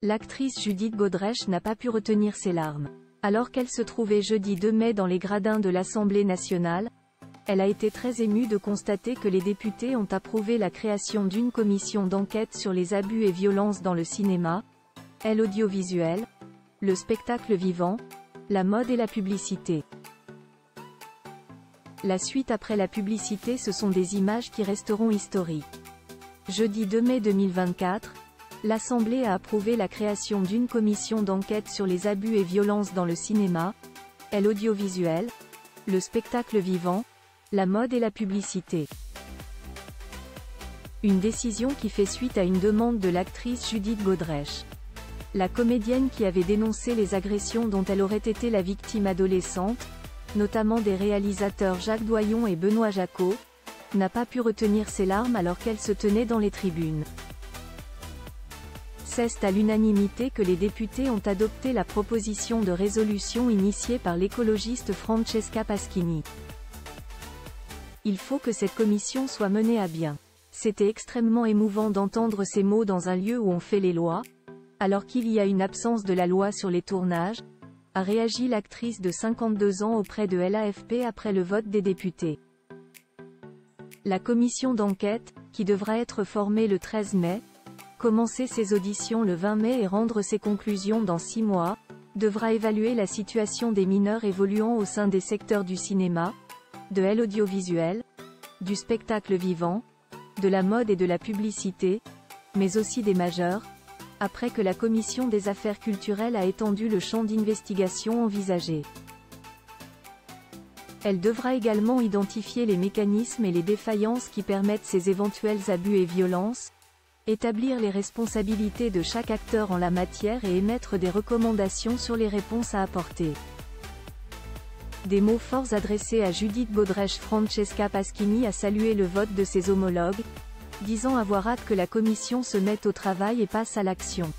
L'actrice Judith Godrèche n'a pas pu retenir ses larmes. Alors qu'elle se trouvait jeudi 2 mai dans les gradins de l'Assemblée nationale, elle a été très émue de constater que les députés ont approuvé la création d'une commission d'enquête sur les abus et violences dans le cinéma, l'audiovisuel, le spectacle vivant, la mode et la publicité. La suite après la publicité, ce sont des images qui resteront historiques. Jeudi 2 mai 2024, l'Assemblée a approuvé la création d'une commission d'enquête sur les abus et violences dans le cinéma, l'audiovisuel, le spectacle vivant, la mode et la publicité. Une décision qui fait suite à une demande de l'actrice Judith Godrèche. La comédienne qui avait dénoncé les agressions dont elle aurait été la victime adolescente, notamment des réalisateurs Jacques Doyon et Benoît Jacot, n'a pas pu retenir ses larmes alors qu'elle se tenait dans les tribunes. C'est à l'unanimité que les députés ont adopté la proposition de résolution initiée par l'écologiste Francesca Pasquini. Il faut que cette commission soit menée à bien. C'était extrêmement émouvant d'entendre ces mots dans un lieu où on fait les lois, alors qu'il y a une absence de la loi sur les tournages, a réagi l'actrice de 52 ans auprès de l'AFP après le vote des députés. La commission d'enquête, qui devra être formée le 13 mai, commencer ses auditions le 20 mai et rendre ses conclusions dans 6 mois, devra évaluer la situation des mineurs évoluant au sein des secteurs du cinéma, de l'audiovisuel, du spectacle vivant, de la mode et de la publicité, mais aussi des majeurs, après que la Commission des affaires culturelles a étendu le champ d'investigation envisagé. Elle devra également identifier les mécanismes et les défaillances qui permettent ces éventuels abus et violences, établir les responsabilités de chaque acteur en la matière et émettre des recommandations sur les réponses à apporter. Des mots forts adressés à Judith Godrèche. Francesca Pasquini a salué le vote de ses homologues, disant avoir hâte que la commission se mette au travail et passe à l'action.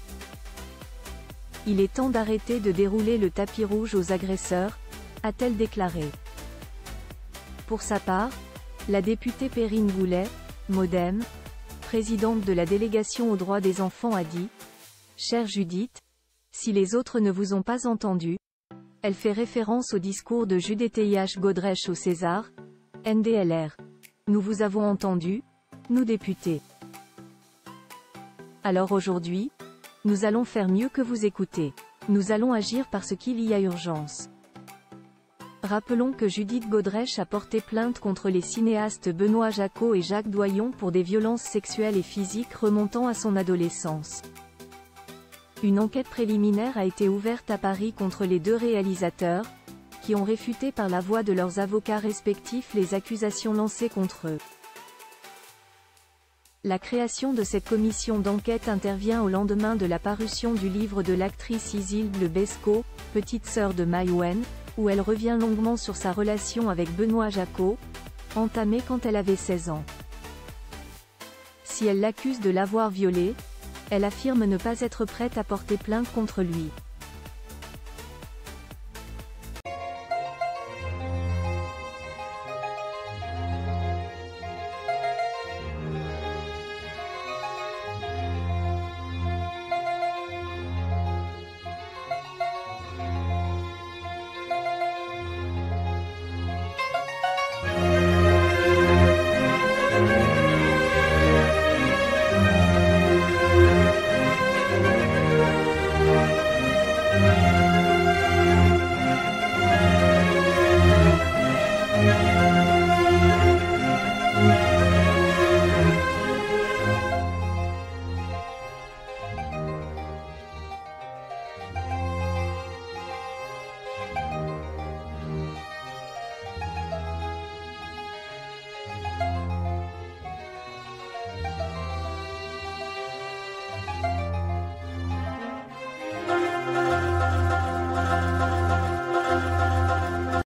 Il est temps d'arrêter de dérouler le tapis rouge aux agresseurs, a-t-elle déclaré. Pour sa part, la députée Perrine Goulet, MoDem, présidente de la délégation aux droits des enfants a dit « Chère Judith, si les autres ne vous ont pas entendu », elle fait référence au discours de Judith Godrèche au César, NDLR. Nous vous avons entendu, nous députés. Alors aujourd'hui, nous allons faire mieux que vous écouter. Nous allons agir parce qu'il y a urgence. Rappelons que Judith Godrèche a porté plainte contre les cinéastes Benoît Jacot et Jacques Doyon pour des violences sexuelles et physiques remontant à son adolescence. Une enquête préliminaire a été ouverte à Paris contre les deux réalisateurs, qui ont réfuté par la voix de leurs avocats respectifs les accusations lancées contre eux. La création de cette commission d'enquête intervient au lendemain de la parution du livre de l'actrice Isilde Lebesco, Petite sœur de Maïwenn, où elle revient longuement sur sa relation avec Benoît Jacot, entamée quand elle avait 16 ans. Si elle l'accuse de l'avoir violée, elle affirme ne pas être prête à porter plainte contre lui.